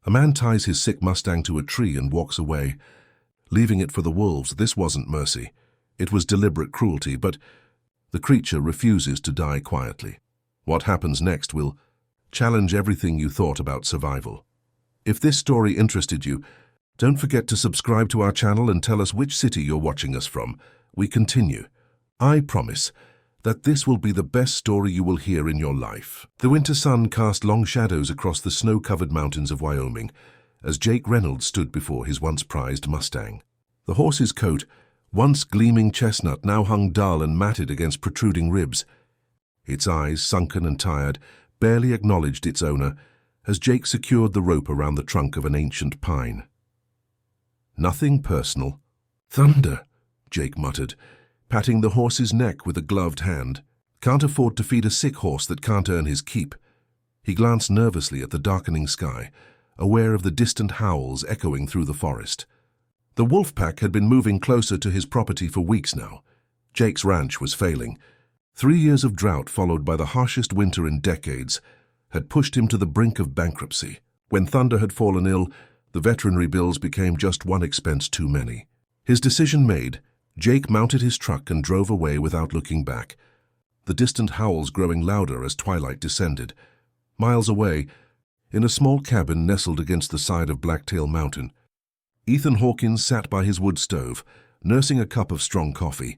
A man ties his sick Mustang to a tree and walks away, leaving it for the wolves. This wasn't mercy. It was deliberate cruelty, but the creature refuses to die quietly. What happens next will challenge everything you thought about survival. If this story interested you, don't forget to subscribe to our channel and tell us which city you're watching us from. We continue. I promise that this will be the best story you will hear in your life. The winter sun cast long shadows across the snow-covered mountains of Wyoming as Jake Reynolds stood before his once prized Mustang. The horse's coat, once gleaming chestnut, now hung dull and matted against protruding ribs. Its eyes, sunken and tired, barely acknowledged its owner as Jake secured the rope around the trunk of an ancient pine. Nothing personal. Thunder, Jake muttered, patting the horse's neck with a gloved hand. Can't afford to feed a sick horse that can't earn his keep. He glanced nervously at the darkening sky, aware of the distant howls echoing through the forest. The wolf pack had been moving closer to his property for weeks now. Jake's ranch was failing. 3 years of drought, followed by the harshest winter in decades, had pushed him to the brink of bankruptcy. When Thunder had fallen ill, the veterinary bills became just one expense too many. His decision made, Jake mounted his truck and drove away without looking back, the distant howls growing louder as twilight descended. Miles away, in a small cabin nestled against the side of Blacktail Mountain, Ethan Hawkins sat by his wood stove, nursing a cup of strong coffee.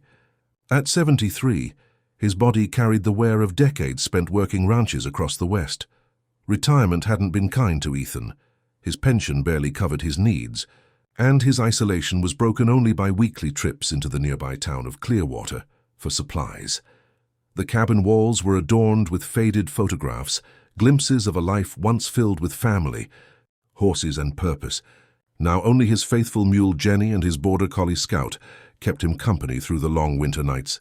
At 73, his body carried the wear of decades spent working ranches across the West. Retirement hadn't been kind to Ethan. His pension barely covered his needs, and his isolation was broken only by weekly trips into the nearby town of Clearwater for supplies. The cabin walls were adorned with faded photographs, glimpses of a life once filled with family, horses and purpose. Now only his faithful mule Jenny and his border collie Scout kept him company through the long winter nights.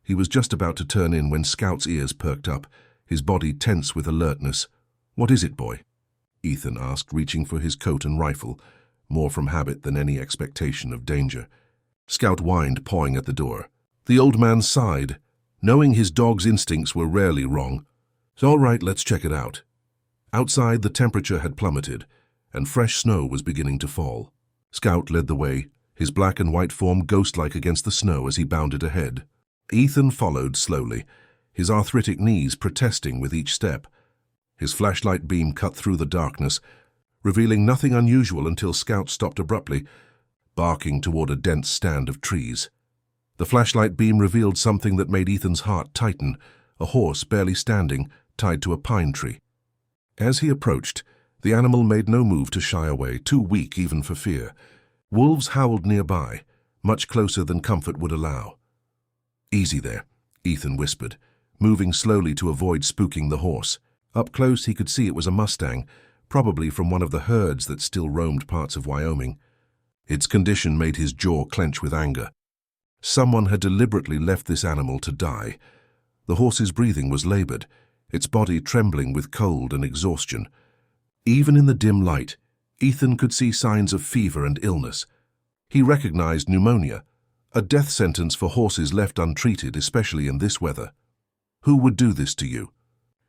He was just about to turn in when Scout's ears perked up, his body tense with alertness. "What is it, boy?" Ethan asked, reaching for his coat and rifle, more from habit than any expectation of danger. Scout whined, pawing at the door. The old man sighed, knowing his dog's instincts were rarely wrong. "It's all right, let's check it out." Outside, the temperature had plummeted, and fresh snow was beginning to fall. Scout led the way, his black and white form ghost-like against the snow as he bounded ahead. Ethan followed slowly, his arthritic knees protesting with each step. His flashlight beam cut through the darkness, revealing nothing unusual until Scout stopped abruptly, barking toward a dense stand of trees. The flashlight beam revealed something that made Ethan's heart tighten, a horse barely standing, tied to a pine tree. As he approached, the animal made no move to shy away, too weak even for fear. Wolves howled nearby, much closer than comfort would allow. "Easy there," Ethan whispered, moving slowly to avoid spooking the horse. Up close he could see it was a Mustang, probably from one of the herds that still roamed parts of Wyoming. Its condition made his jaw clench with anger. Someone had deliberately left this animal to die. The horse's breathing was labored, its body trembling with cold and exhaustion. Even in the dim light, Ethan could see signs of fever and illness. He recognized pneumonia, a death sentence for horses left untreated, especially in this weather. "Who would do this to you?"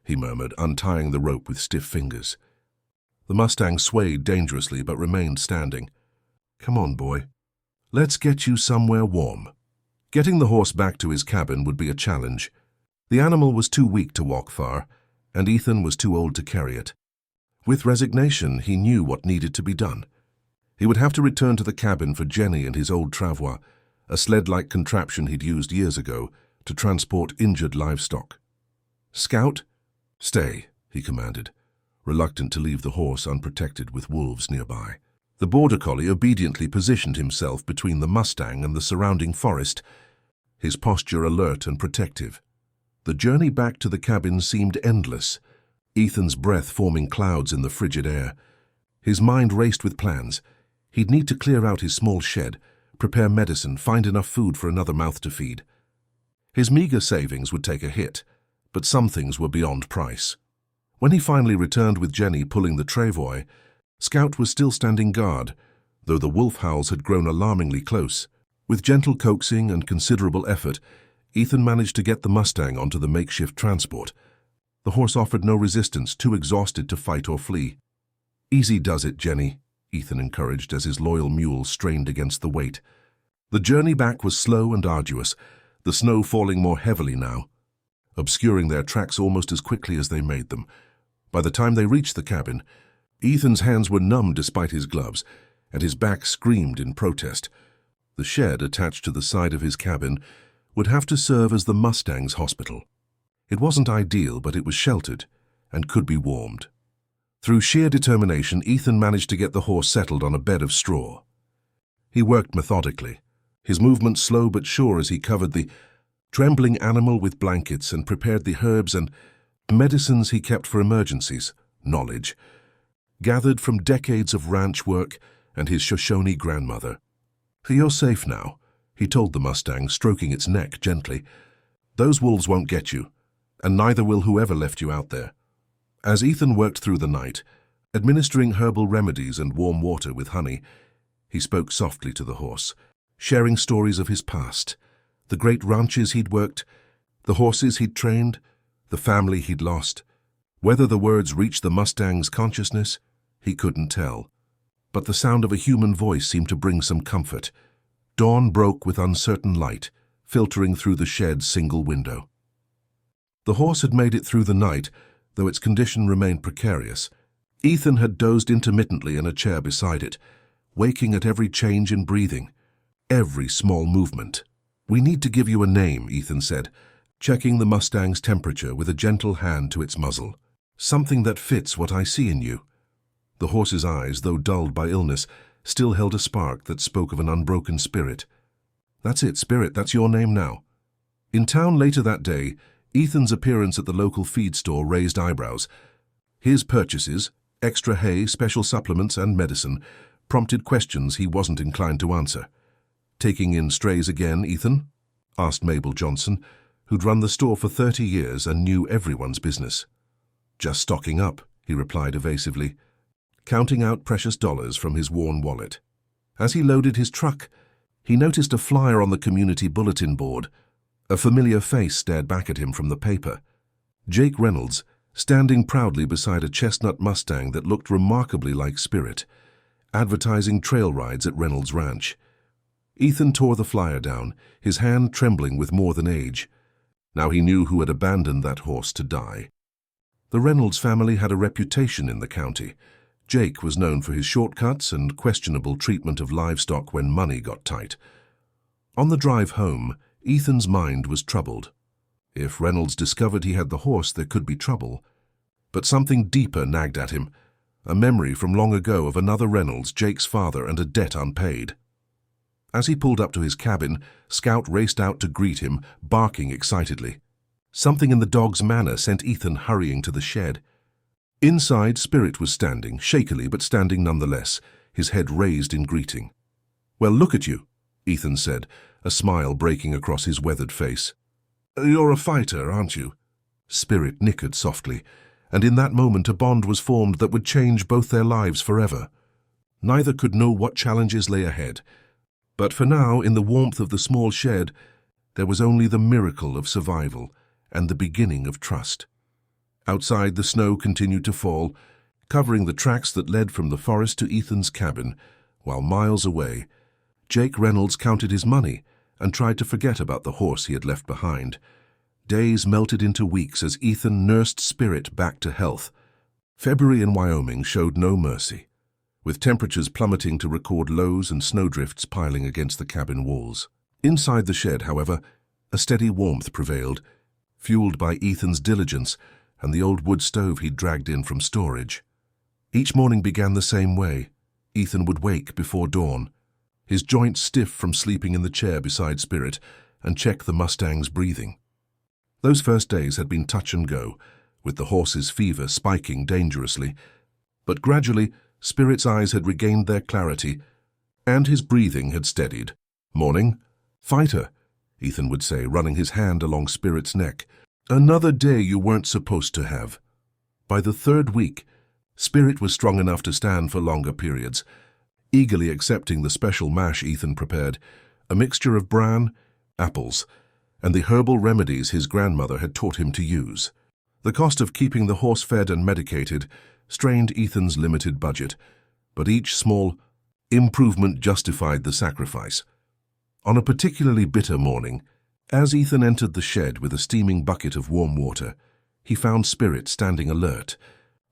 he murmured, untying the rope with stiff fingers. The Mustang swayed dangerously but remained standing. "Come on, boy. Let's get you somewhere warm." Getting the horse back to his cabin would be a challenge. The animal was too weak to walk far, and Ethan was too old to carry it. With resignation, he knew what needed to be done. He would have to return to the cabin for Jenny and his old travois, a sled-like contraption he'd used years ago to transport injured livestock. "Scout, stay," he commanded, reluctant to leave the horse unprotected with wolves nearby. The border collie obediently positioned himself between the Mustang and the surrounding forest, his posture alert and protective. The journey back to the cabin seemed endless, Ethan's breath forming clouds in the frigid air. His mind raced with plans. He'd need to clear out his small shed, prepare medicine, find enough food for another mouth to feed. His meager savings would take a hit, but some things were beyond price. When he finally returned with Jenny pulling the travois, Scout was still standing guard, though the wolf howls had grown alarmingly close. With gentle coaxing and considerable effort, Ethan managed to get the Mustang onto the makeshift transport. The horse offered no resistance, too exhausted to fight or flee. Easy does it, Jenny, Ethan encouraged as his loyal mule strained against the weight. The journey back was slow and arduous, the snow falling more heavily now, obscuring their tracks almost as quickly as they made them. By the time they reached the cabin, Ethan's hands were numb despite his gloves, and his back screamed in protest. The shed attached to the side of his cabin would have to serve as the Mustang's hospital. It wasn't ideal, but it was sheltered and could be warmed. Through sheer determination, Ethan managed to get the horse settled on a bed of straw. He worked methodically, his movements slow but sure as he covered the trembling animal with blankets and prepared the herbs and medicines he kept for emergencies, knowledge, gathered from decades of ranch work and his Shoshone grandmother. "You're safe now," he told the Mustang, stroking its neck gently. "Those wolves won't get you, and neither will whoever left you out there." As Ethan worked through the night, administering herbal remedies and warm water with honey, he spoke softly to the horse, sharing stories of his past, the great ranches he'd worked, the horses he'd trained, the family he'd lost. Whether the words reached the Mustang's consciousness, he couldn't tell. But the sound of a human voice seemed to bring some comfort. Dawn broke with uncertain light, filtering through the shed's single window. The horse had made it through the night, though its condition remained precarious. Ethan had dozed intermittently in a chair beside it, waking at every change in breathing, every small movement. "We need to give you a name," Ethan said, checking the Mustang's temperature with a gentle hand to its muzzle. "Something that fits what I see in you." The horse's eyes, though dulled by illness, still held a spark that spoke of an unbroken spirit. "That's it, Spirit, that's your name now." In town later that day, Ethan's appearance at the local feed store raised eyebrows. His purchases, extra hay, special supplements, and medicine, prompted questions he wasn't inclined to answer. "Taking in strays again, Ethan?" asked Mabel Johnson, who'd run the store for 30 years and knew everyone's business. "Just stocking up," he replied evasively, counting out precious dollars from his worn wallet. As he loaded his truck, he noticed a flyer on the community bulletin board. A familiar face stared back at him from the paper. Jake Reynolds, standing proudly beside a chestnut Mustang that looked remarkably like Spirit, advertising trail rides at Reynolds Ranch. Ethan tore the flyer down, his hand trembling with more than age. Now he knew who had abandoned that horse to die. The Reynolds family had a reputation in the county. Jake was known for his shortcuts and questionable treatment of livestock when money got tight. On the drive home, Ethan's mind was troubled. If Reynolds discovered he had the horse, there could be trouble. But something deeper nagged at him, a memory from long ago of another Reynolds, Jake's father, and a debt unpaid. As he pulled up to his cabin, Scout raced out to greet him, barking excitedly. Something in the dog's manner sent Ethan hurrying to the shed. Inside, Spirit was standing, shakily but standing nonetheless, his head raised in greeting. "Well, look at you," Ethan said, a smile breaking across his weathered face. "You're a fighter, aren't you?" Spirit nickered softly, and in that moment a bond was formed that would change both their lives forever. Neither could know what challenges lay ahead, but for now, in the warmth of the small shed, there was only the miracle of survival and the beginning of trust. Outside, the snow continued to fall, covering the tracks that led from the forest to Ethan's cabin, while miles away, Jake Reynolds counted his money and tried to forget about the horse he had left behind. Days melted into weeks as Ethan nursed Spirit back to health. February in Wyoming showed no mercy, with temperatures plummeting to record lows and snowdrifts piling against the cabin walls. Inside the shed, however, a steady warmth prevailed, fueled by Ethan's diligence and the old wood stove he'd dragged in from storage. Each morning began the same way. Ethan would wake before dawn, his joints stiff from sleeping in the chair beside Spirit, and check the Mustang's breathing. Those first days had been touch and go, with the horse's fever spiking dangerously, but gradually Spirit's eyes had regained their clarity, and his breathing had steadied. "Morning, fighter," Ethan would say, running his hand along Spirit's neck. "Another day you weren't supposed to have." By the third week, Spirit was strong enough to stand for longer periods, eagerly accepting the special mash Ethan prepared, a mixture of bran, apples, and the herbal remedies his grandmother had taught him to use. The cost of keeping the horse fed and medicated strained Ethan's limited budget, but each small improvement justified the sacrifice. On a particularly bitter morning, as Ethan entered the shed with a steaming bucket of warm water, he found Spirit standing alert,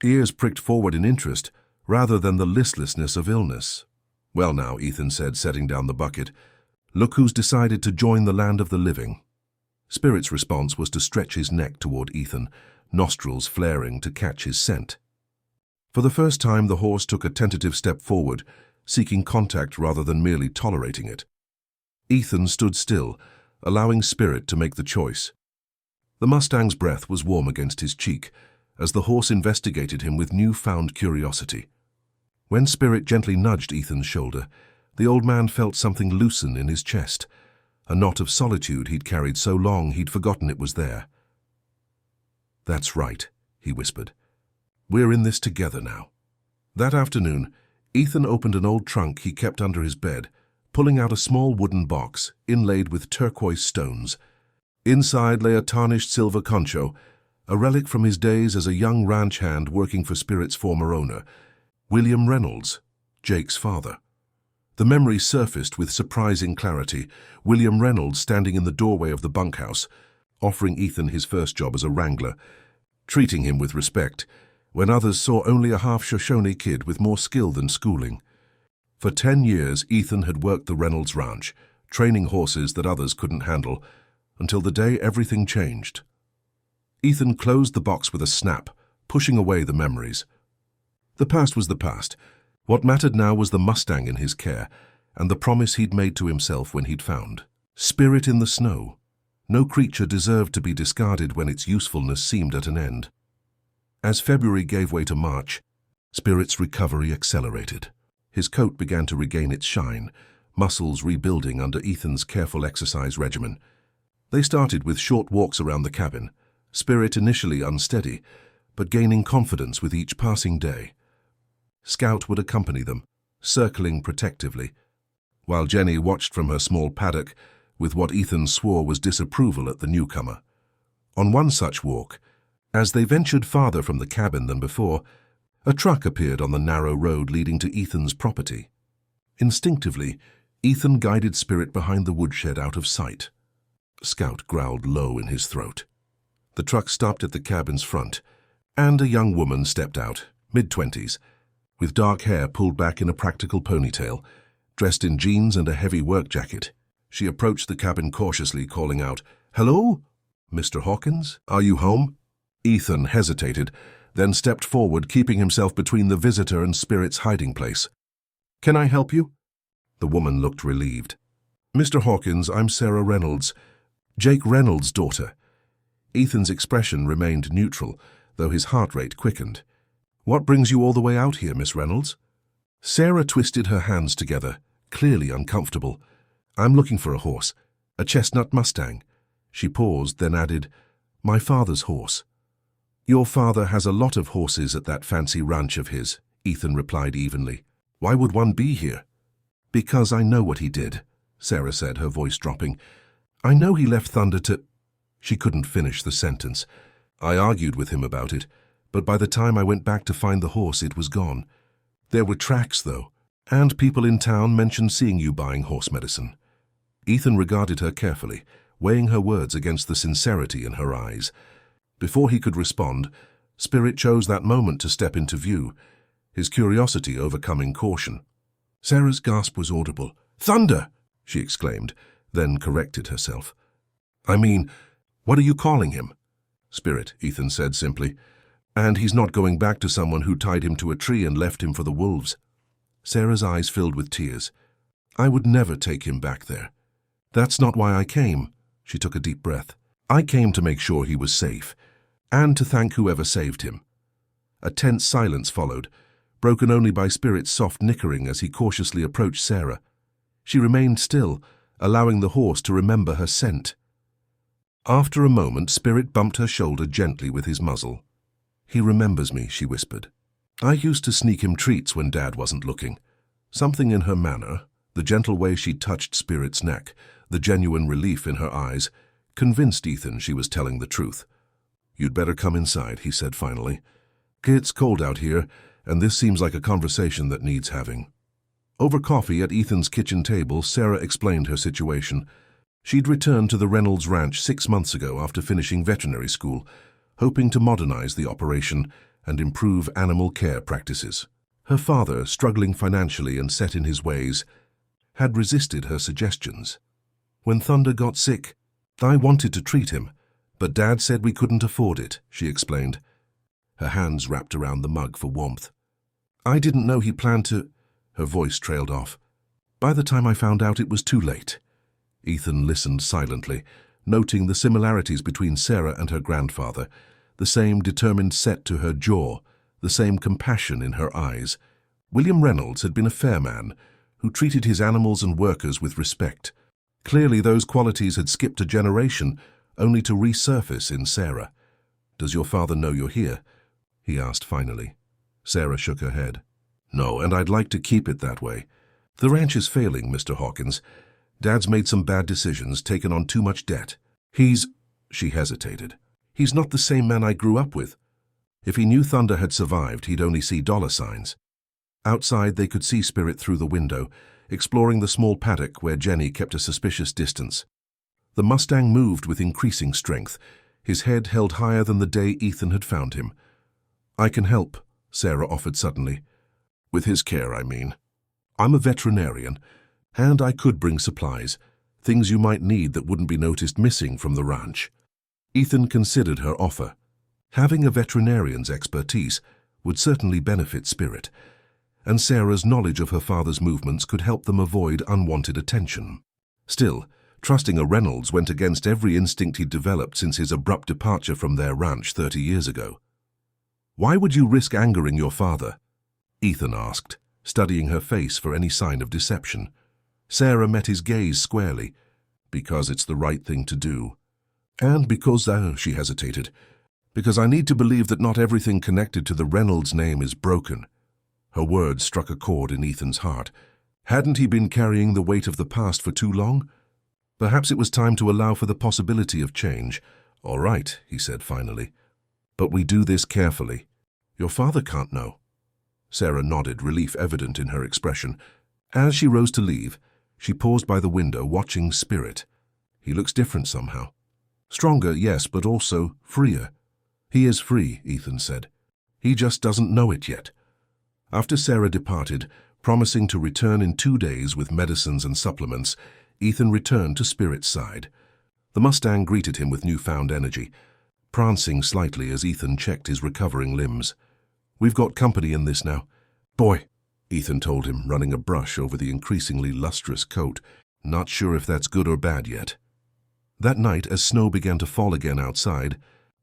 ears pricked forward in interest rather than the listlessness of illness. "Well now," Ethan said, setting down the bucket, "look who's decided to join the land of the living." Spirit's response was to stretch his neck toward Ethan, nostrils flaring to catch his scent. For the first time, the horse took a tentative step forward, seeking contact rather than merely tolerating it. Ethan stood still, allowing Spirit to make the choice. The Mustang's breath was warm against his cheek, as the horse investigated him with newfound curiosity. When Spirit gently nudged Ethan's shoulder, the old man felt something loosen in his chest, a knot of solitude he'd carried so long he'd forgotten it was there. "That's right," he whispered. "We're in this together now." That afternoon, Ethan opened an old trunk he kept under his bed, pulling out a small wooden box inlaid with turquoise stones. Inside lay a tarnished silver concho, a relic from his days as a young ranch hand working for Spirit's former owner, William Reynolds, Jake's father. The memory surfaced with surprising clarity, William Reynolds standing in the doorway of the bunkhouse, offering Ethan his first job as a wrangler, treating him with respect, when others saw only a half-Shoshone kid with more skill than schooling. For 10 years, Ethan had worked the Reynolds ranch, training horses that others couldn't handle, until the day everything changed. Ethan closed the box with a snap, pushing away the memories. The past was the past. What mattered now was the Mustang in his care, and the promise he'd made to himself when he'd found Spirit in the snow. No creature deserved to be discarded when its usefulness seemed at an end. As February gave way to March, Spirit's recovery accelerated. His coat began to regain its shine, muscles rebuilding under Ethan's careful exercise regimen. They started with short walks around the cabin, Spirit initially unsteady, but gaining confidence with each passing day. Scout would accompany them, circling protectively, while Jenny watched from her small paddock with what Ethan swore was disapproval at the newcomer. On one such walk, as they ventured farther from the cabin than before, a truck appeared on the narrow road leading to Ethan's property. Instinctively, Ethan guided Spirit behind the woodshed out of sight. Scout growled low in his throat. The truck stopped at the cabin's front, and a young woman stepped out, mid-20s, with dark hair pulled back in a practical ponytail, dressed in jeans and a heavy work jacket. She approached the cabin cautiously, calling out, "Hello? Mr. Hawkins, are you home?" Ethan hesitated, then stepped forward, keeping himself between the visitor and Spirit's hiding place. "Can I help you?" The woman looked relieved. "Mr. Hawkins, I'm Sarah Reynolds, Jake Reynolds' daughter." Ethan's expression remained neutral, though his heart rate quickened. "What brings you all the way out here, Miss Reynolds?" Sarah twisted her hands together, clearly uncomfortable. "I'm looking for a horse, a chestnut Mustang." She paused, then added, "My father's horse." "Your father has a lot of horses at that fancy ranch of his," Ethan replied evenly. "Why would one be here?" "Because I know what he did," Sarah said, her voice dropping. "I know he left Thunder to—" She couldn't finish the sentence. "I argued with him about it, but by the time I went back to find the horse, it was gone. There were tracks, though, and people in town mentioned seeing you buying horse medicine." Ethan regarded her carefully, weighing her words against the sincerity in her eyes. Before he could respond, Spirit chose that moment to step into view, his curiosity overcoming caution. Sarah's gasp was audible. "Thunder!" she exclaimed, then corrected herself. "I mean, what are you calling him?" "Spirit," Ethan said simply. "And he's not going back to someone who tied him to a tree and left him for the wolves." Sarah's eyes filled with tears. "I would never take him back there. That's not why I came." She took a deep breath. "I came to make sure he was safe, and to thank whoever saved him." A tense silence followed, broken only by Spirit's soft nickering as he cautiously approached Sarah. She remained still, allowing the horse to remember her scent. After a moment, Spirit bumped her shoulder gently with his muzzle. "He remembers me," she whispered. "I used to sneak him treats when Dad wasn't looking." Something in her manner, the gentle way she touched Spirit's neck, the genuine relief in her eyes, convinced Ethan she was telling the truth. "You'd better come inside," he said finally. It's cold out here, and this seems like a conversation that needs having. Over coffee at Ethan's kitchen table, Sarah explained her situation. She'd returned to the Reynolds Ranch 6 months ago after finishing veterinary school, hoping to modernize the operation and improve animal care practices. Her father, struggling financially and set in his ways, had resisted her suggestions. When Thunder got sick, I wanted to treat him, but Dad said we couldn't afford it, she explained, her hands wrapped around the mug for warmth. I didn't know he planned to... Her voice trailed off. By the time I found out, it was too late. Ethan listened silently, noting the similarities between Sarah and her grandfather, the same determined set to her jaw, the same compassion in her eyes. William Reynolds had been a fair man, who treated his animals and workers with respect. Clearly those qualities had skipped a generation, only to resurface in Sarah. "Does your father know you're here?" he asked finally. Sarah shook her head. "No, and I'd like to keep it that way. The ranch is failing, Mr. Hawkins. Dad's made some bad decisions, taken on too much debt. She hesitated. "He's not the same man I grew up with." If he knew Thunder had survived, he'd only see dollar signs. Outside, they could see Spirit through the window, exploring the small paddock where Jenny kept a suspicious distance. The Mustang moved with increasing strength, his head held higher than the day Ethan had found him. "I can help," Sarah offered suddenly. "With his care, I mean. I'm a veterinarian, and I could bring supplies, things you might need that wouldn't be noticed missing from the ranch." Ethan considered her offer. Having a veterinarian's expertise would certainly benefit Spirit, and Sarah's knowledge of her father's movements could help them avoid unwanted attention. Still, trusting a Reynolds went against every instinct he'd developed since his abrupt departure from their ranch 30 years ago. "Why would you risk angering your father?" Ethan asked, studying her face for any sign of deception. Sarah met his gaze squarely. "Because it's the right thing to do. And because, she hesitated, because I need to believe that not everything connected to the Reynolds name is broken." Her words struck a chord in Ethan's heart. Hadn't he been carrying the weight of the past for too long? Perhaps it was time to allow for the possibility of change. "All right," he said finally. "But we do this carefully. Your father can't know." Sarah nodded, relief evident in her expression. As she rose to leave, she paused by the window, watching Spirit. "He looks different somehow. Stronger, yes, but also freer." "He is free," Ethan said. "He just doesn't know it yet." After Sarah departed, promising to return in 2 days with medicines and supplements, Ethan returned to Spirit's side. The Mustang greeted him with newfound energy, prancing slightly as Ethan checked his recovering limbs. "We've got company in this now." "Boy," Ethan told him, running a brush over the increasingly lustrous coat. "Not sure if that's good or bad yet." That night, as snow began to fall again outside,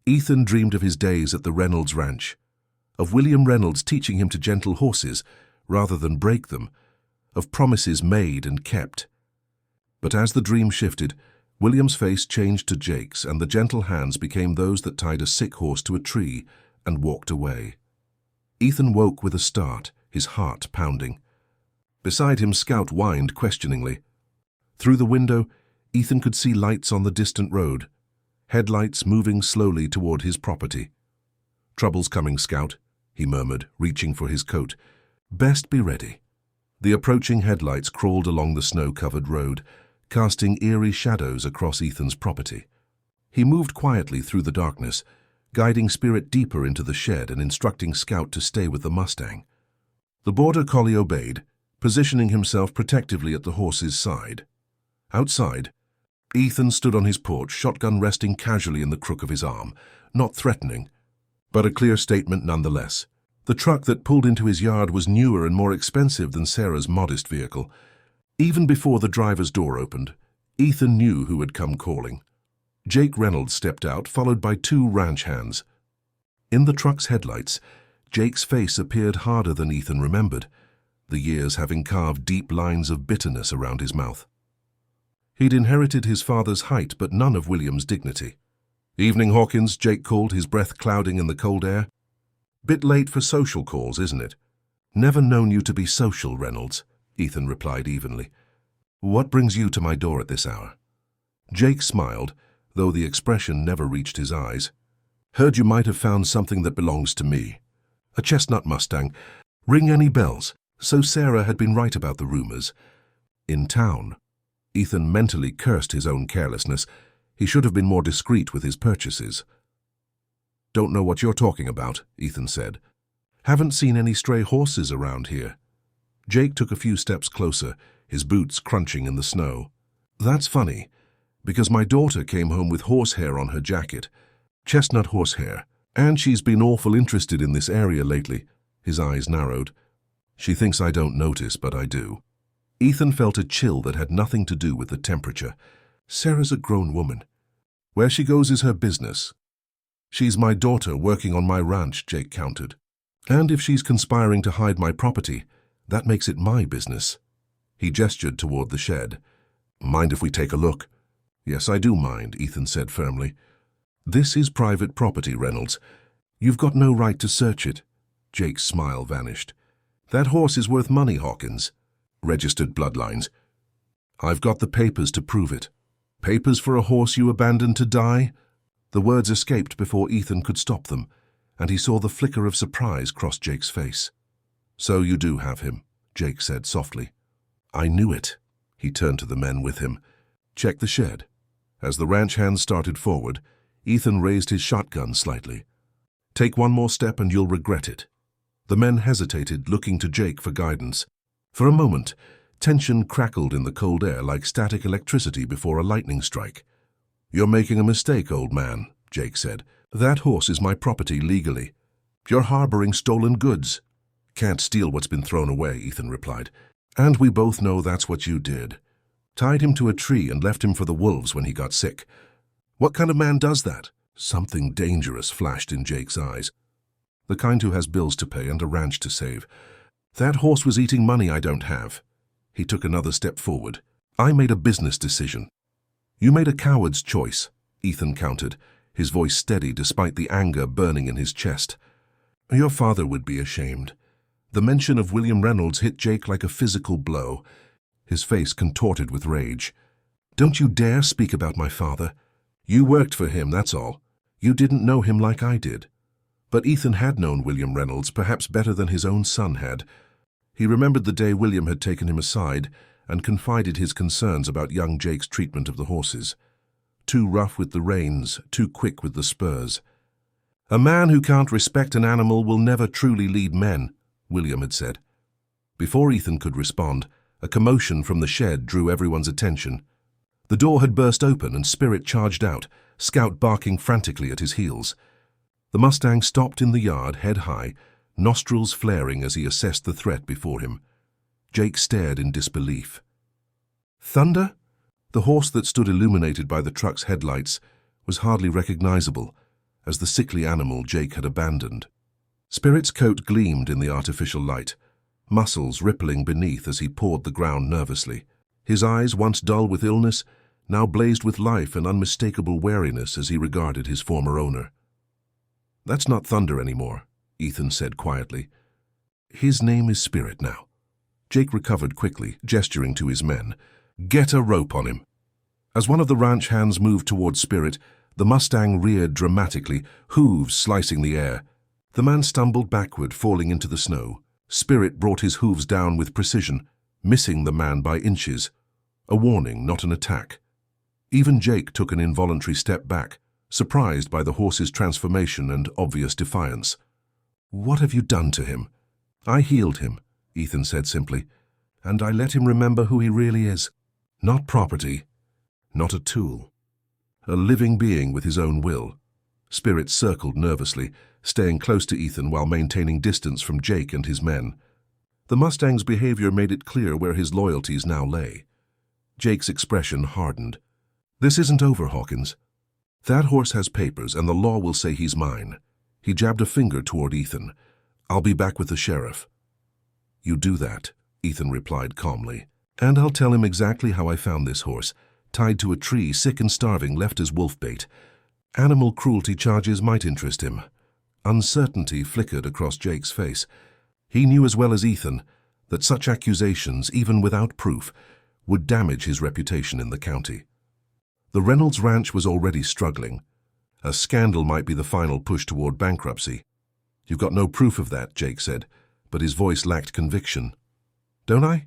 Ethan dreamed of his days at the Reynolds Ranch, of William Reynolds teaching him to gentle horses rather than break them, of promises made and kept. But as the dream shifted, William's face changed to Jake's, and the gentle hands became those that tied a sick horse to a tree and walked away. Ethan woke with a start, his heart pounding. Beside him, Scout whined questioningly. Through the window, Ethan could see lights on the distant road, headlights moving slowly toward his property. "Trouble's coming, Scout," he murmured, reaching for his coat. "Best be ready." The approaching headlights crawled along the snow-covered road, casting eerie shadows across Ethan's property. He moved quietly through the darkness, guiding Spirit deeper into the shed and instructing Scout to stay with the Mustang. The border collie obeyed, positioning himself protectively at the horse's side. Outside, Ethan stood on his porch, shotgun resting casually in the crook of his arm, not threatening, but a clear statement nonetheless. The truck that pulled into his yard was newer and more expensive than Sarah's modest vehicle. Even before the driver's door opened, Ethan knew who had come calling. Jake Reynolds stepped out, followed by 2 ranch hands. In the truck's headlights, Jake's face appeared harder than Ethan remembered, the years having carved deep lines of bitterness around his mouth. He'd inherited his father's height, but none of William's dignity. "Evening, Hawkins," Jake called, his breath clouding in the cold air. "Bit late for social calls, isn't it?" "Never known you to be social, Reynolds," Ethan replied evenly. "What brings you to my door at this hour?" Jake smiled, though the expression never reached his eyes. "Heard you might have found something that belongs to me." A chestnut Mustang. Ring any bells? So Sarah had been right about the rumors. In town. Ethan mentally cursed his own carelessness. He should have been more discreet with his purchases. Don't know what you're talking about, Ethan said. Haven't seen any stray horses around here. Jake took a few steps closer, his boots crunching in the snow. That's funny, because my daughter came home with horsehair on her jacket. Chestnut horsehair. And she's been awful interested in this area lately. His eyes narrowed. She thinks I don't notice, but I do. Ethan felt a chill that had nothing to do with the temperature. Sarah's a grown woman. Where she goes is her business. She's my daughter working on my ranch, Jake countered. And if she's conspiring to hide my property, that makes it my business. He gestured toward the shed. Mind if we take a look? Yes, I do mind, Ethan said firmly. This is private property, Reynolds. You've got no right to search it. Jake's smile vanished. That horse is worth money, Hawkins. Registered bloodlines. I've got the papers to prove it. Papers for a horse you abandoned to die? The words escaped before Ethan could stop them, and he saw the flicker of surprise cross Jake's face. So you do have him, Jake said softly. I knew it. He turned to the men with him. Check the shed. As the ranch hands started forward, Ethan raised his shotgun slightly. Take one more step and you'll regret it. The men hesitated, looking to Jake for guidance. For a moment, tension crackled in the cold air like static electricity before a lightning strike. You're making a mistake, old man, Jake said. That horse is my property legally. You're harboring stolen goods. Can't steal what's been thrown away, Ethan replied. And we both know that's what you did. Tied him to a tree and left him for the wolves when he got sick. What kind of man does that? Something dangerous flashed in Jake's eyes. The kind who has bills to pay and a ranch to save. That horse was eating money I don't have. He took another step forward. I made a business decision. You made a coward's choice, Ethan countered, his voice steady despite the anger burning in his chest. Your father would be ashamed. The mention of William Reynolds hit Jake like a physical blow. His face contorted with rage. Don't you dare speak about my father. You worked for him, that's all. You didn't know him like I did. But Ethan had known William Reynolds perhaps better than his own son had. He remembered the day William had taken him aside and confided his concerns about young Jake's treatment of the horses. Too rough with the reins, too quick with the spurs. A man who can't respect an animal will never truly lead men, William had said. Before Ethan could respond, a commotion from the shed drew everyone's attention. The door had burst open and Spirit charged out, Scout barking frantically at his heels. The Mustang stopped in the yard, head high, nostrils flaring as he assessed the threat before him. Jake stared in disbelief. Thunder? The horse that stood illuminated by the truck's headlights was hardly recognizable as the sickly animal Jake had abandoned. Spirit's coat gleamed in the artificial light, muscles rippling beneath as he pawed the ground nervously. His eyes, once dull with illness, now blazed with life and unmistakable wariness as he regarded his former owner. That's not Thunder anymore, Ethan said quietly. His name is Spirit now. Jake recovered quickly, gesturing to his men. Get a rope on him. As one of the ranch hands moved toward Spirit, the Mustang reared dramatically, hooves slicing the air. The man stumbled backward, falling into the snow. Spirit brought his hooves down with precision, missing the man by inches. A warning, not an attack. Even Jake took an involuntary step back, surprised by the horse's transformation and obvious defiance. What have you done to him? I healed him, Ethan said simply, and I let him remember who he really is. Not property, not a tool. A living being with his own will. Spirit circled nervously, staying close to Ethan while maintaining distance from Jake and his men. The Mustang's behavior made it clear where his loyalties now lay. Jake's expression hardened. This isn't over, Hawkins. That horse has papers, and the law will say he's mine. He jabbed a finger toward Ethan. I'll be back with the sheriff. You do that, Ethan replied calmly, and I'll tell him exactly how I found this horse, tied to a tree, sick and starving, left as wolf bait. Animal cruelty charges might interest him. Uncertainty flickered across Jake's face. He knew as well as Ethan that such accusations, even without proof, would damage his reputation in the county. The Reynolds Ranch was already struggling. A scandal might be the final push toward bankruptcy. You've got no proof of that, Jake said, but his voice lacked conviction. Don't I?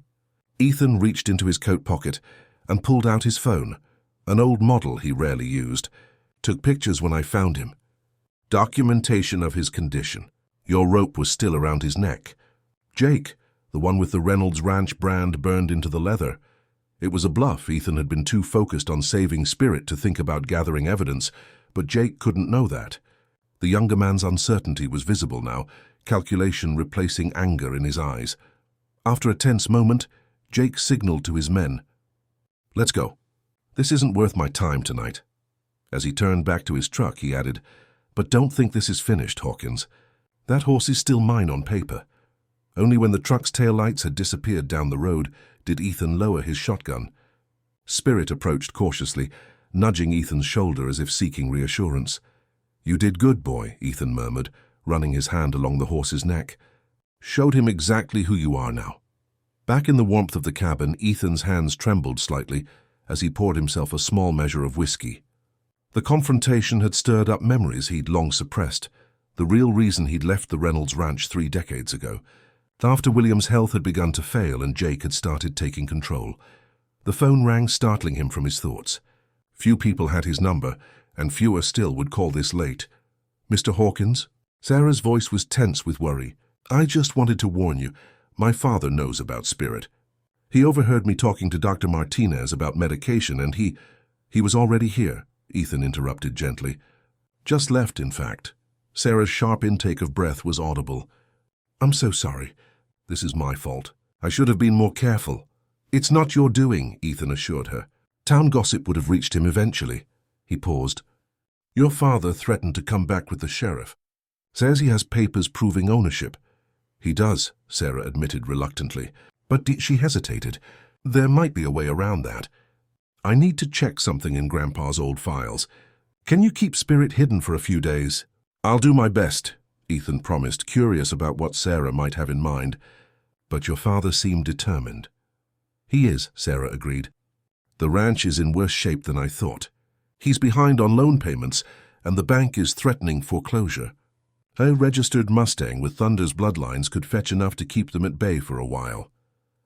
Ethan reached into his coat pocket and pulled out his phone, an old model he rarely used. Took pictures when I found him. Documentation of his condition. Your rope was still around his neck. Jake, the one with the Reynolds Ranch brand burned into the leather. It was a bluff. Ethan had been too focused on saving Spirit to think about gathering evidence, but Jake couldn't know that. The younger man's uncertainty was visible now, calculation replacing anger in his eyes. After a tense moment, Jake signaled to his men. Let's go. This isn't worth my time tonight. As he turned back to his truck, he added, But don't think this is finished, Hawkins. That horse is still mine on paper. Only when the truck's taillights had disappeared down the road did Ethan lower his shotgun. Spirit approached cautiously, nudging Ethan's shoulder as if seeking reassurance. You did good, boy, Ethan murmured, running his hand along the horse's neck. Showed him exactly who you are now. Back in the warmth of the cabin, Ethan's hands trembled slightly as he poured himself a small measure of whiskey. The confrontation had stirred up memories he'd long suppressed, the real reason he'd left the Reynolds Ranch 3 decades ago. After William's health had begun to fail and Jake had started taking control. The phone rang, startling him from his thoughts. Few people had his number, and fewer still would call this late. Mr. Hawkins? Sarah's voice was tense with worry. I just wanted to warn you. My father knows about Spirit. He overheard me talking to Dr. Martinez about medication, and he was already here, Ethan interrupted gently. Just left, in fact. Sarah's sharp intake of breath was audible. I'm so sorry. This is my fault. I should have been more careful. It's not your doing, Ethan assured her. Town gossip would have reached him eventually. He paused. Your father threatened to come back with the sheriff. Says he has papers proving ownership. He does, Sarah admitted reluctantly. But she hesitated. There might be a way around that. I need to check something in Grandpa's old files. Can you keep Spirit hidden for a few days? I'll do my best, Ethan promised, curious about what Sarah might have in mind. But your father seemed determined. He is, Sarah agreed. The ranch is in worse shape than I thought. He's behind on loan payments, and the bank is threatening foreclosure. A registered Mustang with Thunder's bloodlines could fetch enough to keep them at bay for a while.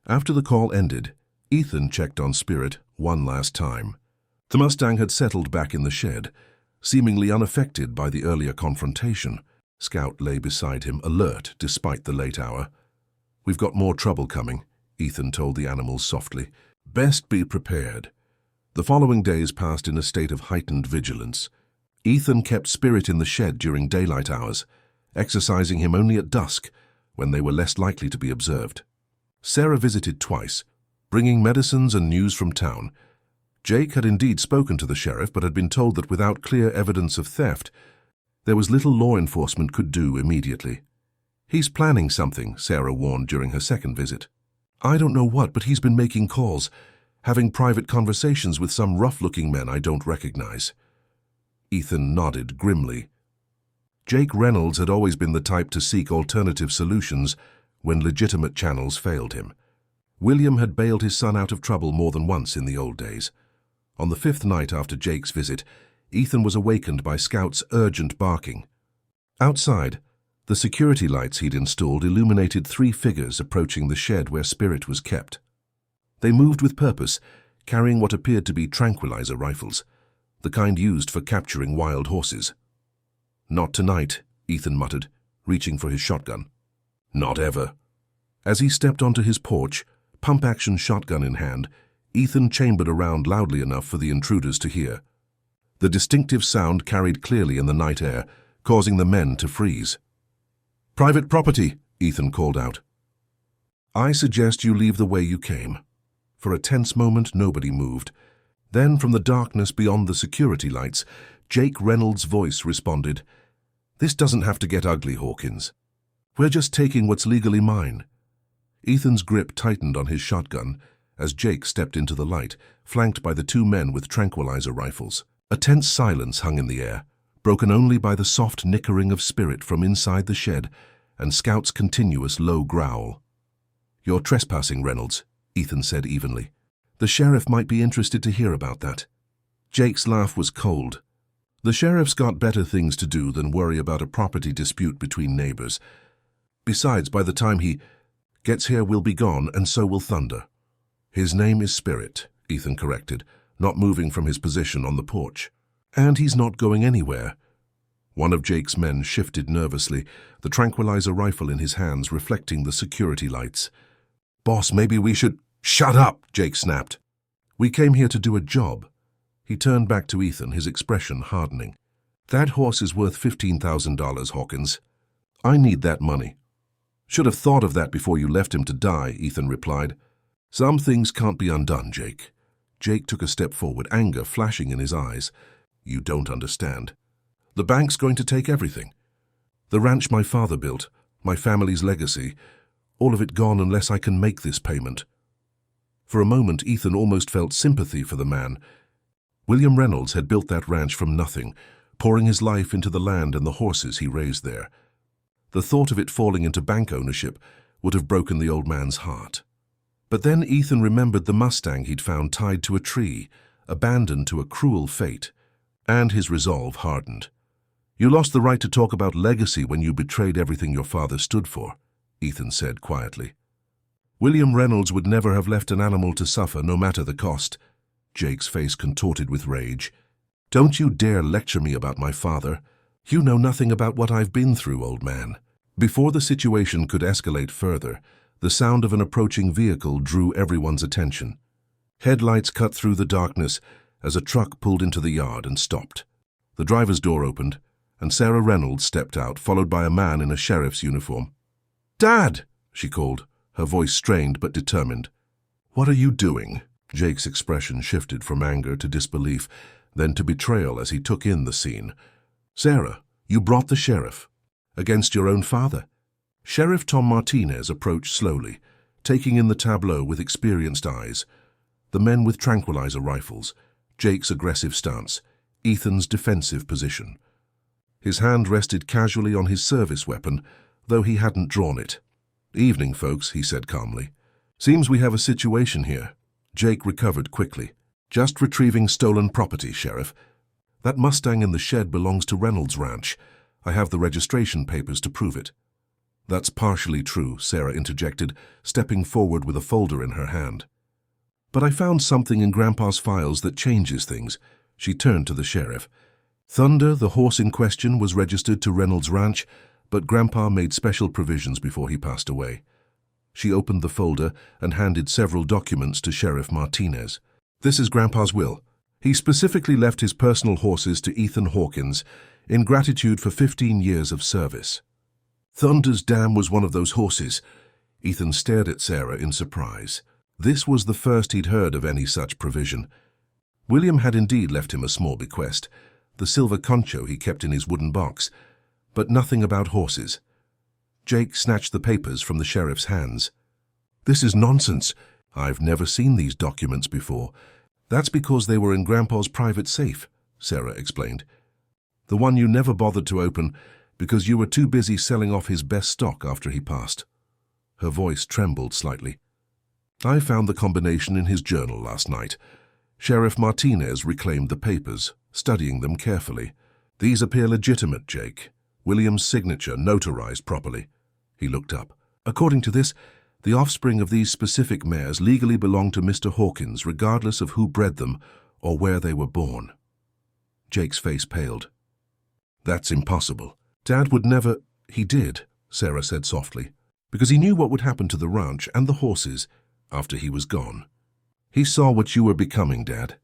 After the call ended, Ethan checked on Spirit one last time. The Mustang had settled back in the shed, seemingly unaffected by the earlier confrontation. Scout lay beside him, alert despite the late hour. We've got more trouble coming, Ethan told the animals softly. Best be prepared. The following days passed in a state of heightened vigilance. Ethan kept Spirit in the shed during daylight hours, exercising him only at dusk, when they were less likely to be observed. Sarah visited twice, bringing medicines and news from town. Jake had indeed spoken to the sheriff, but had been told that without clear evidence of theft, there was little law enforcement could do immediately. He's planning something, Sarah warned during her second visit. I don't know what, but he's been making calls, having private conversations with some rough-looking men I don't recognize. Ethan nodded grimly. Jake Reynolds had always been the type to seek alternative solutions when legitimate channels failed him. William had bailed his son out of trouble more than once in the old days. On the 5th night after Jake's visit, Ethan was awakened by Scout's urgent barking. Outside, the security lights he'd installed illuminated 3 figures approaching the shed where Spirit was kept. They moved with purpose, carrying what appeared to be tranquilizer rifles, the kind used for capturing wild horses. Not tonight, Ethan muttered, reaching for his shotgun. Not ever. As he stepped onto his porch, pump-action shotgun in hand, Ethan chambered around loudly enough for the intruders to hear. The distinctive sound carried clearly in the night air, causing the men to freeze. Private property, Ethan called out. I suggest you leave the way you came. For a tense moment, nobody moved. Then, from the darkness beyond the security lights, Jake Reynolds' voice responded, This doesn't have to get ugly, Hawkins. We're just taking what's legally mine. Ethan's grip tightened on his shotgun as Jake stepped into the light, flanked by the 2 men with tranquilizer rifles. A tense silence hung in the air, broken only by the soft nickering of Spirit from inside the shed and Scout's continuous low growl. You're trespassing, Reynolds, Ethan said evenly. The sheriff might be interested to hear about that. Jake's laugh was cold. The sheriff's got better things to do than worry about a property dispute between neighbors. Besides, by the time he gets here, we'll be gone, and so will Thunder. His name is Spirit, Ethan corrected, not moving from his position on the porch. And he's not going anywhere. One of Jake's men shifted nervously, the tranquilizer rifle in his hands reflecting the security lights. Boss, maybe we should— Shut up, Jake snapped. We came here to do a job. He turned back to Ethan, his expression hardening. That horse is worth $15,000, Hawkins. I need that money. Should have thought of that before you left him to die, Ethan replied. Some things can't be undone, Jake. Jake took a step forward, anger flashing in his eyes. You don't understand. The bank's going to take everything. The ranch my father built, my family's legacy, all of it gone unless I can make this payment. For a moment, Ethan almost felt sympathy for the man. William Reynolds had built that ranch from nothing, pouring his life into the land and the horses he raised there. The thought of it falling into bank ownership would have broken the old man's heart. But then Ethan remembered the Mustang he'd found tied to a tree, abandoned to a cruel fate, and his resolve hardened. You lost the right to talk about legacy when you betrayed everything your father stood for, Ethan said quietly. William Reynolds would never have left an animal to suffer, no matter the cost. Jake's face contorted with rage. Don't you dare lecture me about my father. You know nothing about what I've been through, old man. Before the situation could escalate further, the sound of an approaching vehicle drew everyone's attention. Headlights cut through the darkness as a truck pulled into the yard and stopped. The driver's door opened, and Sarah Reynolds stepped out, followed by a man in a sheriff's uniform. Dad, she called, her voice strained but determined. What are you doing? Jake's expression shifted from anger to disbelief, then to betrayal as he took in the scene. Sarah, you brought the sheriff. Against your own father. Sheriff Tom Martinez approached slowly, taking in the tableau with experienced eyes. The men with tranquilizer rifles, Jake's aggressive stance, Ethan's defensive position. His hand rested casually on his service weapon, though he hadn't drawn it. Evening, folks, he said calmly. Seems we have a situation here. Jake recovered quickly. Just retrieving stolen property, Sheriff. That Mustang in the shed belongs to Reynolds Ranch. I have the registration papers to prove it. That's partially true, Sarah interjected, stepping forward with a folder in her hand. But I found something in Grandpa's files that changes things. She turned to the sheriff. Thunder, the horse in question, was registered to Reynolds Ranch, but Grandpa made special provisions before he passed away. She opened the folder and handed several documents to Sheriff Martinez. This is Grandpa's will. He specifically left his personal horses to Ethan Hawkins in gratitude for 15 years of service. Thunder's dam was one of those horses. Ethan stared at Sarah in surprise. This was the first he'd heard of any such provision. William had indeed left him a small bequest, the silver concho he kept in his wooden box, but nothing about horses. Jake snatched the papers from the sheriff's hands. This is nonsense. I've never seen these documents before. That's because they were in Grandpa's private safe, Sarah explained. The one you never bothered to open because you were too busy selling off his best stock after he passed. Her voice trembled slightly. I found the combination in his journal last night. Sheriff Martinez reclaimed the papers, studying them carefully. These appear legitimate, Jake. William's signature notarized properly. He looked up. According to this, the offspring of these specific mares legally belong to Mr. Hawkins, regardless of who bred them or where they were born. Jake's face paled. That's impossible. Dad would never— He did, Sarah said softly, because he knew what would happen to the ranch and the horses after he was gone. He saw what you were becoming, Dad.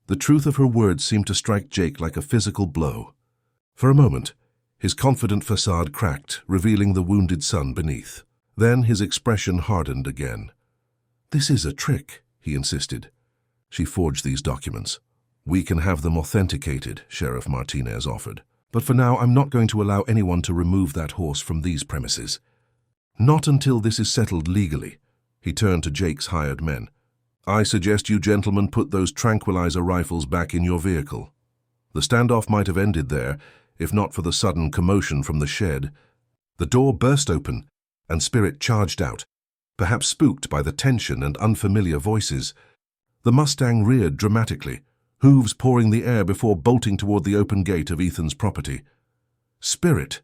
The truth of her words seemed to strike Jake like a physical blow. For a moment, his confident facade cracked, revealing the wounded son beneath. Then his expression hardened again. This is a trick, he insisted. She forged these documents. We can have them authenticated, Sheriff Martinez offered. But for now, I'm not going to allow anyone to remove that horse from these premises. Not until this is settled legally. He turned to Jake's hired men. I suggest you gentlemen put those tranquilizer rifles back in your vehicle. The standoff might have ended there, if not for the sudden commotion from the shed. The door burst open, and Spirit charged out, perhaps spooked by the tension and unfamiliar voices. The Mustang reared dramatically. hooves pawing the air before bolting toward the open gate of Ethan's property. "Spirit!"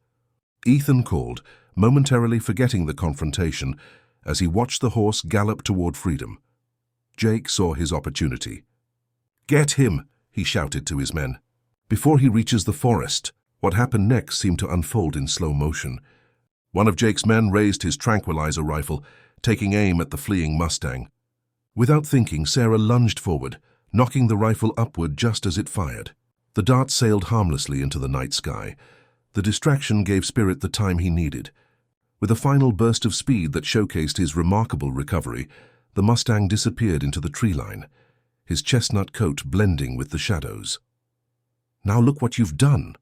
Ethan called, momentarily forgetting the confrontation as he watched the horse gallop toward freedom. Jake saw his opportunity. "Get him!" he shouted to his men. Before he reaches the forest, what happened next seemed to unfold in slow motion. One of Jake's men raised his tranquilizer rifle, taking aim at the fleeing Mustang. Without thinking, Sarah lunged forward, knocking the rifle upward just as it fired. The dart sailed harmlessly into the night sky. The distraction gave Spirit the time he needed. With a final burst of speed that showcased his remarkable recovery, the Mustang disappeared into the tree line, his chestnut coat blending with the shadows. "Now look what you've done,"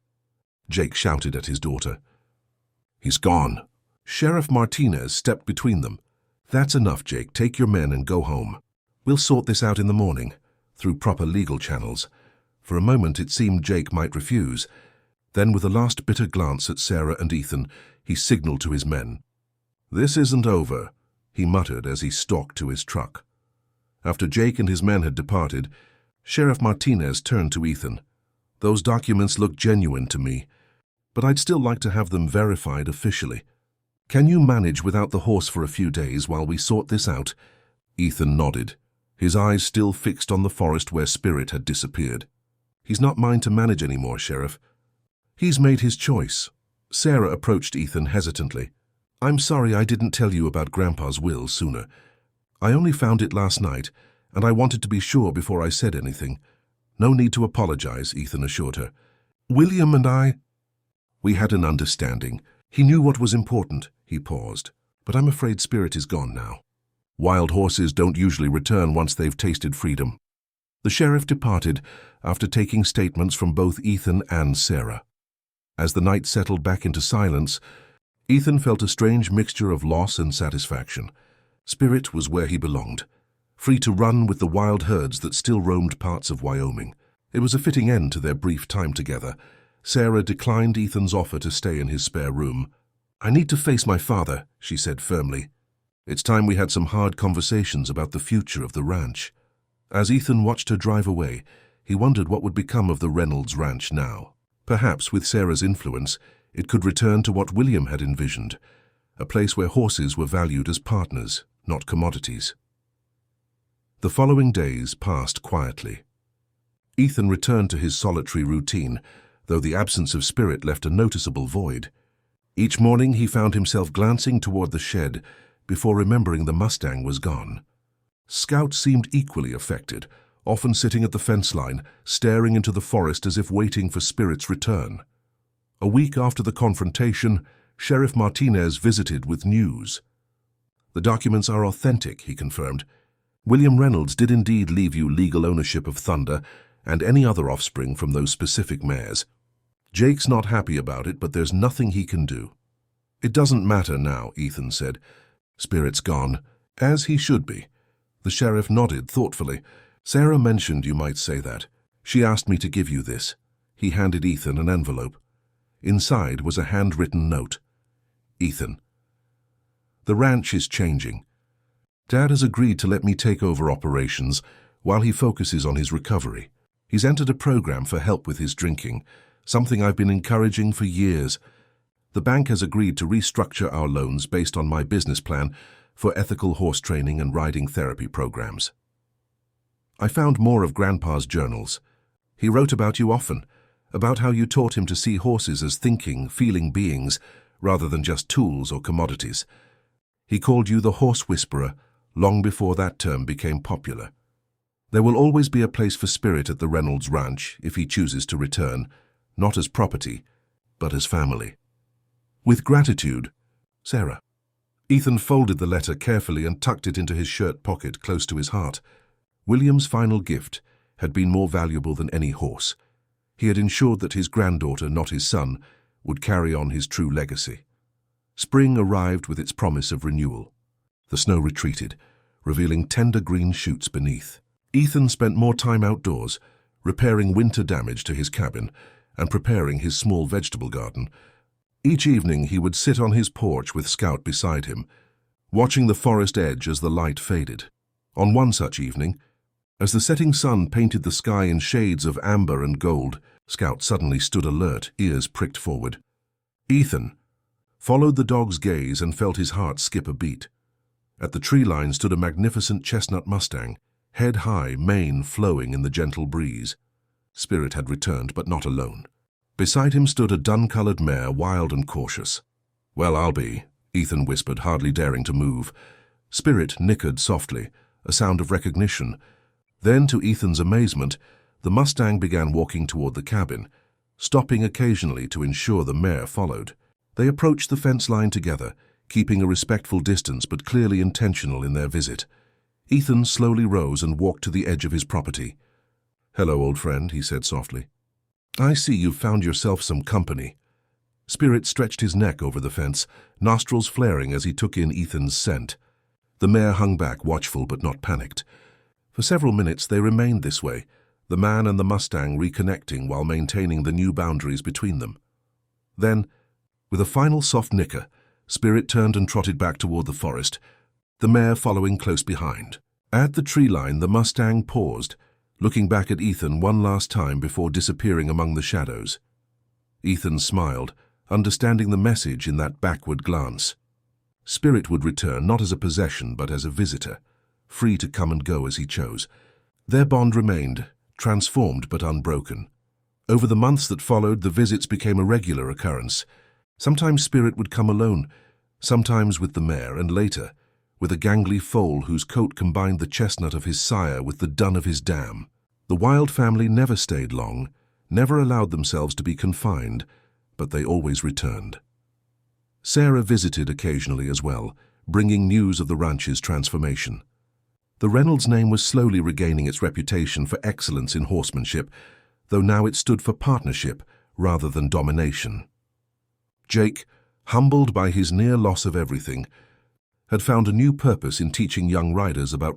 Jake shouted at his daughter. "He's gone." Sheriff Martinez stepped between them. "That's enough, Jake. Take your men and go home. We'll sort this out in the morning, through proper legal channels." For a moment it seemed Jake might refuse. Then, with a last bitter glance at Sarah and Ethan, he signaled to his men. "This isn't over," he muttered as he stalked to his truck. After Jake and his men had departed, Sheriff Martinez turned to Ethan. "Those documents look genuine to me, but I'd still like to have them verified officially. Can you manage without the horse for a few days while we sort this out?" Ethan nodded, his eyes still fixed on the forest where Spirit had disappeared. "He's not mine to manage anymore, Sheriff. He's made his choice." Sarah approached Ethan hesitantly. "I'm sorry I didn't tell you about Grandpa's will sooner. I only found it last night, and I wanted to be sure before I said anything." "No need to apologize," Ethan assured her. "William and we had an understanding. He knew what was important." He paused. "But I'm afraid Spirit is gone now. Wild horses don't usually return once they've tasted freedom." The sheriff departed after taking statements from both Ethan and Sarah. As the night settled back into silence, Ethan felt a strange mixture of loss and satisfaction. Spirit was where he belonged, free to run with the wild herds that still roamed parts of Wyoming. It was a fitting end to their brief time together. Sarah declined Ethan's offer to stay in his spare room. "I need to face my father," she said firmly. "It's time we had some hard conversations about the future of the ranch." As Ethan watched her drive away, he wondered what would become of the Reynolds Ranch now. Perhaps, with Sarah's influence, it could return to what William had envisioned, a place where horses were valued as partners, not commodities. The following days passed quietly. Ethan returned to his solitary routine, though the absence of Spirit left a noticeable void. Each morning he found himself glancing toward the shed before remembering the Mustang was gone. Scout seemed equally affected, often sitting at the fence line, staring into the forest as if waiting for Spirit's return. A week after the confrontation, Sheriff Martinez visited with news. "The documents are authentic," he confirmed. "William Reynolds did indeed leave you legal ownership of Thunder and any other offspring from those specific mares. Jake's not happy about it, but there's nothing he can do." "It doesn't matter now," Ethan said. "Spirit's gone, as he should be." The sheriff nodded thoughtfully. "Sarah mentioned you might say that. She asked me to give you this." He handed Ethan an envelope. Inside was a handwritten note. "Ethan, the ranch is changing. Dad has agreed to let me take over operations while he focuses on his recovery. He's entered a program for help with his drinking, something I've been encouraging for years. The bank has agreed to restructure our loans based on my business plan for ethical horse training and riding therapy programs." I found more of Grandpa's journals. He wrote about you often, about how you taught him to see horses as thinking, feeling beings rather than just tools or commodities. He called you the horse whisperer long before that term became popular. There will always be a place for Spirit at the Reynolds Ranch if he chooses to return, not as property, but as family. With gratitude, Sarah. Ethan folded the letter carefully and tucked it into his shirt pocket close to his heart. William's final gift had been more valuable than any horse. He had ensured that his granddaughter, not his son, would carry on his true legacy. Spring arrived with its promise of renewal. The snow retreated, revealing tender green shoots beneath. Ethan spent more time outdoors, repairing winter damage to his cabin and preparing his small vegetable garden. Each evening he would sit on his porch with Scout beside him, watching the forest edge as the light faded. On one such evening, As the setting sun painted the sky in shades of amber and gold, Scout suddenly stood alert, ears pricked forward. Ethan followed the dog's gaze and felt his heart skip a beat. At the tree line stood a magnificent chestnut Mustang, head high, mane flowing in the gentle breeze. Spirit had returned, but not alone. Beside him stood a dun-colored mare, wild and cautious. "Well, I'll be," Ethan whispered, hardly daring to move. Spirit nickered softly, a sound of recognition. Then, to Ethan's amazement, the Mustang began walking toward the cabin, stopping occasionally to ensure the mare followed. They approached the fence line together, keeping a respectful distance but clearly intentional in their visit. Ethan slowly rose and walked to the edge of his property. "Hello, old friend," he said softly. "I see you've found yourself some company." Spirit stretched his neck over the fence, nostrils flaring as he took in Ethan's scent. The mare hung back, watchful but not panicked. For several minutes they remained this way, the man and the Mustang reconnecting while maintaining the new boundaries between them. Then, with a final soft nicker, Spirit turned and trotted back toward the forest, the mare following close behind. At the tree line, the Mustang paused, looking back at Ethan one last time before disappearing among the shadows. Ethan smiled, understanding the message in that backward glance. Spirit would return not as a possession but as a visitor, free to come and go as he chose. Their bond remained, transformed but unbroken. Over the months that followed, the visits became a regular occurrence. Sometimes Spirit would come alone, sometimes with the mare, and later, with a gangly foal whose coat combined the chestnut of his sire with the dun of his dam. The Wild family never stayed long, never allowed themselves to be confined, but they always returned. Sarah visited occasionally as well, bringing news of the ranch's transformation. The Reynolds name was slowly regaining its reputation for excellence in horsemanship, though now it stood for partnership rather than domination. Jake, humbled by his near loss of everything, had found a new purpose in teaching young riders about